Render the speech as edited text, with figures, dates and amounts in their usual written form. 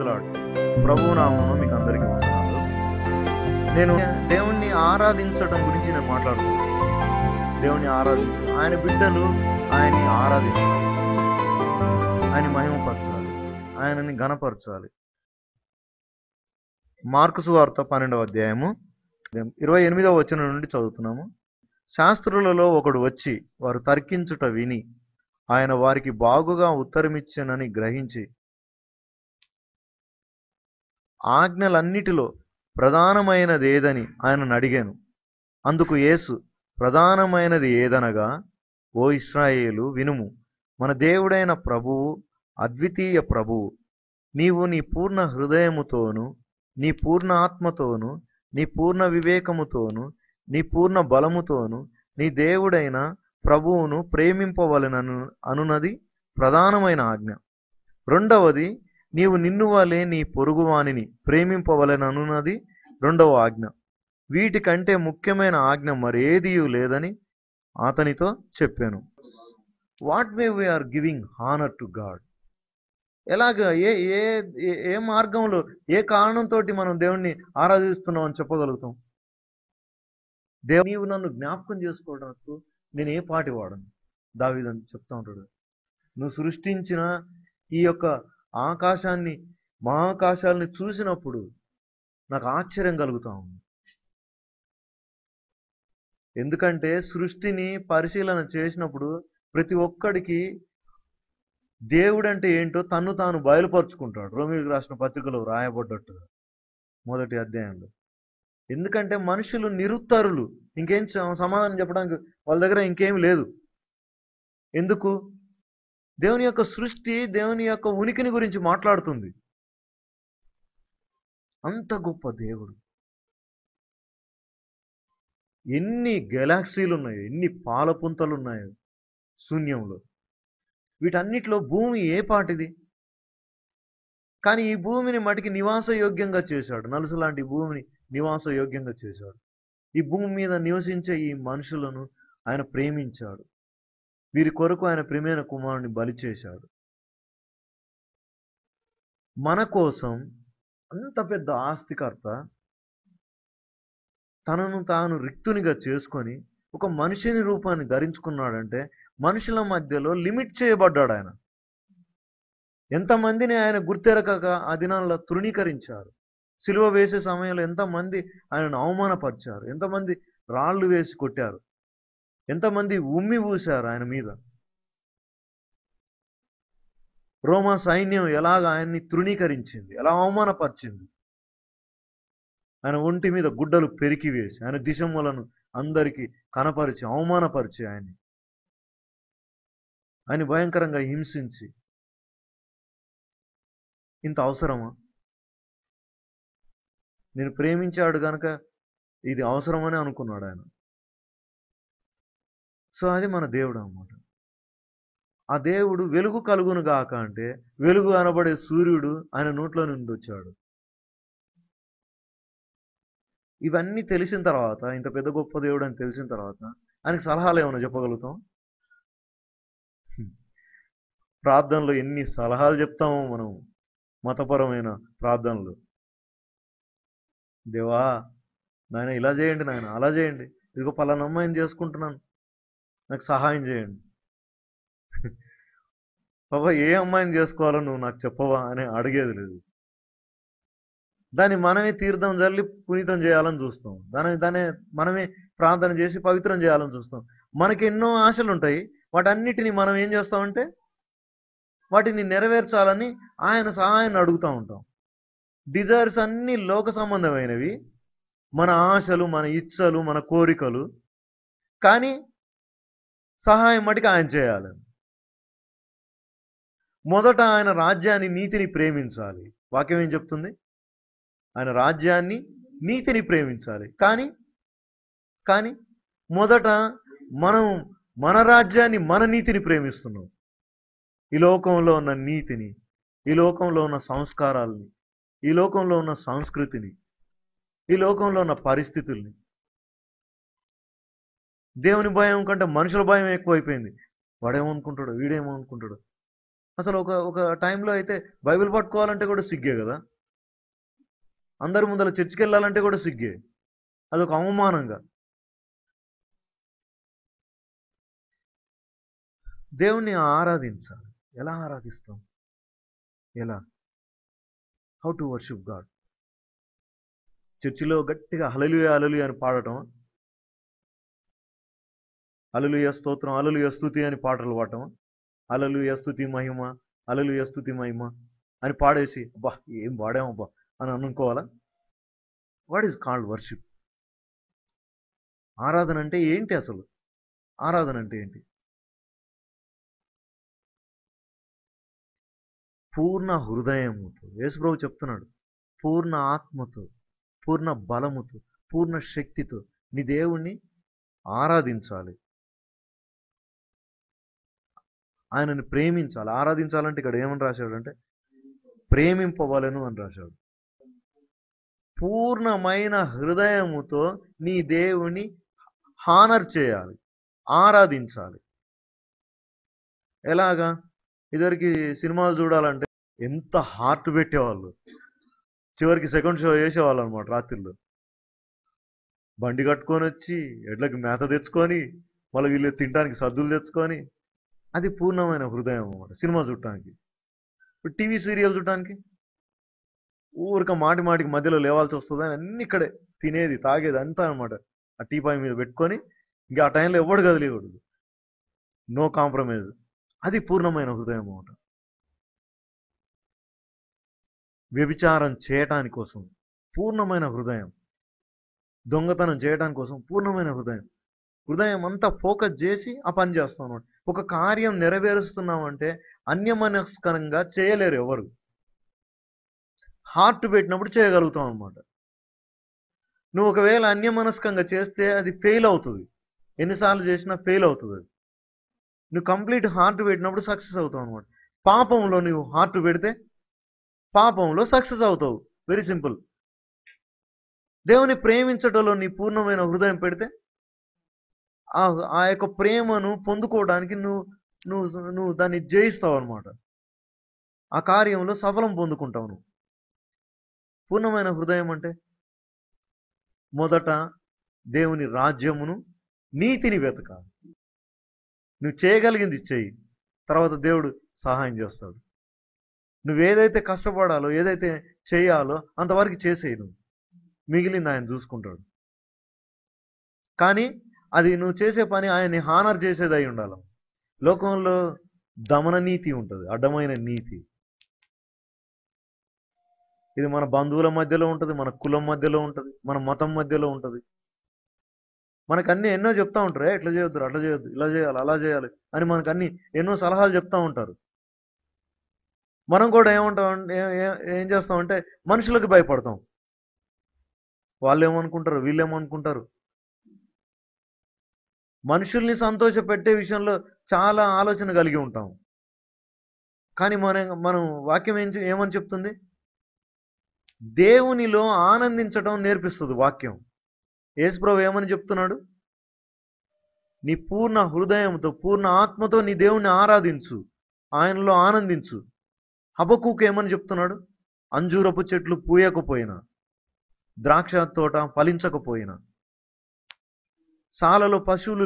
Praise lord. ప్రభువు నామమున మీకు అందరికీ వందనాలు. నేను దేవుణ్ణి ఆరాధించడం గురించి నేను మాట్లాడుతున్నాను. దేవుణ్ణి ఆరాధించడం, ఆయన బిడ్డలు ఆయన్ని ఆరాధించాలి, ఆయన మహిమపరచాలి, ఆయనని ఘనపరచాలి. మార్కు సువార్త 12వ అధ్యాయము 28వ వచనం నుండి చదువుతున్నాము. శాస్త్రులలో ఒకడు వచ్చి వారు తర్కించుట విని ఆయన వారికి బాగుగా ఉత్తరమిచ్చెనని గ్రహించి, ఆజ్ఞలన్నిటిలో ప్రధానమైనది ఏదని ఆయనను అడిగాను. అందుకు యేసు, ప్రధానమైనది ఏదనగా, ఓ ఇశ్రాయేలు వినుము, మన దేవుడైన ప్రభువు అద్వితీయ ప్రభువు. నీవు నీ పూర్ణ హృదయముతోను, నీ పూర్ణ ఆత్మతోను, నీ పూర్ణ వివేకముతోను, నీ పూర్ణ బలముతోను నీ దేవుడైన ప్రభువును ప్రేమింపవలెనను అనున్నది ప్రధానమైన ఆజ్ఞ. రెండవది, నీవు నిన్ను వలె నీ పొరుగువానిని ప్రేమింపవలెననున్నది రెండవ ఆజ్ఞ. వీటికంటే ముఖ్యమైన ఆజ్ఞ మరేదియూ లేదని అతనితో చెప్పాను. What way we are giving honour to god? ఎలాగ ఏ ఏ ఏ మార్గంలో, ఏ కారణంతో మనం దేవుణ్ణి ఆరాధిస్తున్నాం అని చెప్పగలుగుతాం? నీవు నన్ను జ్ఞాపకం చేసుకోవడానికి నేను ఏ పాటి వాడను, దావీదు చెప్తా ఉంటాడు. నువ్వు సృష్టించిన ఈ యొక్క ఆకాశాన్ని, మహాకాశాలని చూసినప్పుడు నాకు ఆశ్చర్యం కలుగుతా ఉంది. ఎందుకంటే సృష్టిని పరిశీలన చేసినప్పుడు ప్రతి ఒక్కడికి దేవుడు అంటే ఏంటో తన్ను తాను బయలుపరుచుకుంటాడు. రోమీయులకు రాసిన పత్రికలో రాయబడ్డట్టుగా 1వ అధ్యాయంలో. ఎందుకంటే మనుషులు నిరుత్తరులు, ఇంకేం సమాధానం చెప్పడానికి వాళ్ళ దగ్గర ఇంకేం లేదు. ఎందుకు? దేవుని యొక్క సృష్టి దేవుని యొక్క ఉనికిని గురించి మాట్లాడుతుంది. అంత గొప్ప దేవుడు. ఎన్ని గెలాక్సీలు ఉన్నాయో, ఎన్ని పాలపుంతలు ఉన్నాయో శూన్యంలో. వీటన్నిటిలో భూమి ఏ పాటిది? కానీ ఈ భూమిని మటికి నివాసయోగ్యంగా చేశాడు. నలుసు లాంటి భూమిని నివాసయోగ్యంగా చేశాడు. ఈ భూమి మీద నివసించే ఈ మనుషులను ఆయన ప్రేమించాడు. వీరి కొరకు ఆయన ప్రియమైన కుమారుని బలి చేశాడు. మన కోసం అంత పెద్ద ఆస్తికర్త తనను తాను రిక్తునిగా చేసుకొని ఒక మనిషిని రూపాన్ని ధరించుకున్నాడంటే మనుషుల మధ్యలో లిమిట్ చేయబడ్డాడు ఆయన. ఎంతమందిని ఆయన గుర్తెరకక ఆ దినాల్లో తృణీకరించారు. సిలువ వేసే సమయంలో ఎంతమంది ఆయనను అవమానపరిచారు, ఎంతమంది రాళ్ళు వేసి కొట్టారు, ఎంతమంది ఉమ్మి ఊశారు ఆయన మీద. రోమా సైన్యం ఎలాగ ఆయన్ని తృణీకరించింది, ఎలా అవమానపరిచింది. ఆయన ఒంటి మీద గుడ్డలు పెరికివేసి ఆయన దిశములను అందరికీ కనపరిచి అవమానపరిచి ఆయన భయంకరంగా హింసించి, ఇంత అవసరమా? నేను ప్రేమించాడు గనక ఇది అవసరమని అనుకున్నాడు ఆయన. సో అది మన దేవుడు అన్నమాట. ఆ దేవుడు వెలుగు కలుగును గాక అంటే వెలుగు అనబడే సూర్యుడు ఆయన నోట్లో నుండి వచ్చాడు. ఇవన్నీ తెలిసిన తర్వాత, ఇంత పెద్ద గొప్ప దేవుడు అని తెలిసిన తర్వాత ఆయనకి సలహాలు ఏమైనా చెప్పగలుగుతాం? ప్రార్థనలో ఎన్ని సలహాలు చెప్తామో మనం, మతపరమైన ప్రార్థనలు. దేవా నాయన ఇలా చేయండి, నాయన అలా చేయండి, ఇదిగో పలానా అమ్మాయిని చేసుకుంటున్నాను, నాకు సహాయం చేయండి. బాబా ఏ అమ్మాయిని చేసుకోవాలో నువ్వు నాకు చెప్పవా అని అడిగేది లేదు. దాన్ని మనమే తీర్థం జల్లి పునీతం చేయాలని చూస్తాం. దాన్ని మనమే ప్రార్థన చేసి పవిత్రం చేయాలని చూస్తాం. మనకి ఎన్నో ఆశలు ఉంటాయి. వాటన్నిటిని మనం ఏం చేస్తామంటే వాటిని నెరవేర్చాలని ఆయన సహాయాన్ని అడుగుతూ ఉంటాం. డిజైర్స్ అన్ని లోక సంబంధమైనవి, మన ఆశలు, మన ఇచ్చలు, మన కోరికలు. కానీ సహాయం మటుకు ఆయన చేయాలి. మొదట ఆయన రాజ్యాన్ని, నీతిని ప్రేమించాలి. వాక్యం ఏం చెప్తుంది? ఆయన రాజ్యాన్ని, నీతిని ప్రేమించాలి. కానీ మొదట మనం మన రాజ్యాన్ని, మన నీతిని ప్రేమిస్తున్నాం. ఈ లోకంలో ఉన్న నీతిని, ఈ లోకంలో ఉన్న సంస్కారాలని, ఈ లోకంలో ఉన్న సంస్కృతిని, ఈ లోకంలో ఉన్న పరిస్థితుల్ని. దేవుని భయం కంటే మనుషుల భయం ఎక్కువైపోయింది. వాడేమనుకుంటాడు, వీడేమనుకుంటాడు. అసలు ఒక ఒక టైంలో అయితే బైబిల్ పట్టుకోవాలంటే కూడా సిగ్గే కదా. అందరి ముందర చర్చికి వెళ్ళాలంటే కూడా సిగ్గే. అదొక అవమానంగా. దేవుణ్ణి ఆరాధించాలి. ఎలా ఆరాధిస్తాం? ఎలా? How to worship God? చర్చిలో గట్టిగా హల్లెలూయా హల్లెలూయా అని పాడటం, హల్లెలూయా స్తోత్రం, హల్లెలూయా స్తుతి అని పాటలు పాడటం, హల్లెలూయా స్తుతి మహిమ, హల్లెలూయా స్తుతి మహిమ అని పాడేసి అబ్బా ఏం పాడామబ్బా అని అనుకోవాలా? What is called worship? ఆరాధన అంటే ఏంటి అసలు? ఆరాధన అంటే ఏంటి? పూర్ణ హృదయముతో, యేసుప్రభు చెప్తున్నాడు, పూర్ణ ఆత్మతో, పూర్ణ బలముతో, పూర్ణ శక్తితో నీ దేవుణ్ణి ఆరాధించాలి. ఆయనని ప్రేమించాలి. ఆరాధించాలంటే ఇక్కడ ఏమని రాశాడు అంటే ప్రేమింపవలెను అని రాశాడు. పూర్ణమైన హృదయముతో నీ దేవుని హానర్ చేయాలి, ఆరాధించాలి. ఎలాగా? ఇదివరకు సినిమాలు చూడాలంటే ఎంత హార్ట్ పెట్టేవాళ్ళు, చివరికి సెకండ్ షో వేసేవాళ్ళు అనమాట. రాత్రిలో బండి కట్టుకొని వచ్చి ఎడ్లకి మేత తెచ్చుకొని మళ్ళీ వీళ్ళు తినడానికి సద్దులు తెచ్చుకొని, అది పూర్ణమైన హృదయం అన్నమాట. సినిమా చూడటానికి, ఇప్పుడు టీవీ సీరియల్ చూడటానికి ఊరిక మాటి మాటికి మధ్యలో లేవాల్సి వస్తుంది అని అన్ని ఇక్కడే తినేది తాగేది అంతా అనమాట. ఆ టీపాయ్ మీద పెట్టుకొని ఇంకా ఆ టైంలో ఎవడు కదిలేకూడదు, నో కాంప్రమైజ్. అది పూర్ణమైన హృదయం అన్నమాట. వ్యభిచారం చేయటానికి కోసం పూర్ణమైన హృదయం, దొంగతనం చేయడానికి కోసం పూర్ణమైన హృదయం. హృదయం అంతా ఫోకస్ చేసి ఆ పని చేస్తాం అన్నమాట. ఒక కార్యం నెరవేరుస్తున్నామంటే అన్యమనస్కరంగా చేయలేరు ఎవరు. హార్ట్ పెట్టినప్పుడు చేయగలుగుతాం అనమాట. నువ్వు ఒకవేళ అన్యమనస్కంగా చేస్తే అది ఫెయిల్ అవుతుంది. ఎన్నిసార్లు చేసినా ఫెయిల్ అవుతుంది అది. నువ్వు కంప్లీట్ హార్ట్ పెట్టినప్పుడు సక్సెస్ అవుతావు అనమాట. పాపంలో నువ్వు హార్ట్ పెడితే పాపంలో సక్సెస్ అవుతావు. Very simple. దేవుని ప్రేమించడంలో నీ పూర్ణమైన హృదయం పెడితే ఆ యొక్క ప్రేమను పొందుకోవడానికి నువ్వు నువ్వు నువ్వు దాన్ని జయిస్తావు అనమాట. ఆ కార్యంలో సఫలం పొందుకుంటావు నువ్వు. పూర్ణమైన హృదయం అంటే మొదట దేవుని రాజ్యమును నీతిని వెతకాలి. నువ్వు చేయగలిగింది చెయ్యి, తర్వాత దేవుడు సహాయం చేస్తాడు. నువ్వేదైతే కష్టపడాలో, ఏదైతే చేయాలో అంతవరకు చేసేయి, నువ్వు మిగిలింది ఆయన చూసుకుంటాడు. కానీ అది నువ్వు చేసే పని ఆయన్ని హానర్ చేసేది అయి ఉండాలి. లోకంలో దమన నీతి ఉంటుంది, అడ్డమైన నీతి. ఇది మన బంధువుల మధ్యలో ఉంటుంది, మన కులం మధ్యలో ఉంటుంది, మన మతం మధ్యలో ఉంటుంది. మనకు అన్ని ఎన్నో చెప్తా ఉంటారు, ఇట్లా చేయొద్దు, అట్లా చేయొద్దు, ఇలా చేయాలి, అలా చేయాలి అని మనకు అన్ని ఎన్నో సలహాలు చెప్తా ఉంటారు. మనం కూడా ఏమంటాం, ఏం చేస్తామంటే మనుషులకు భయపడతాం. వాళ్ళు ఏమనుకుంటారు, వీళ్ళు ఏమనుకుంటారు. మనుషుల్ని సంతోష పెట్టే విషయంలో చాలా ఆలోచన కలిగి ఉంటాం. కానీ మనం వాక్యం ఏమని చెప్తుంది? దేవునిలో ఆనందించడం నేర్పిస్తుంది వాక్యం. యేసుప్రభు ఏమని చెప్తున్నాడు? నీ పూర్ణ హృదయంతో, పూర్ణ ఆత్మతో నీ దేవుణ్ణి ఆరాధించు, ఆయనలో ఆనందించు. హబక్కూకు ఏమని చెప్తున్నాడు? అంజూరపు చెట్లు పూయకపోయినా, ద్రాక్ష తోట ఫలించకపోయినా, సాలలో పశువులు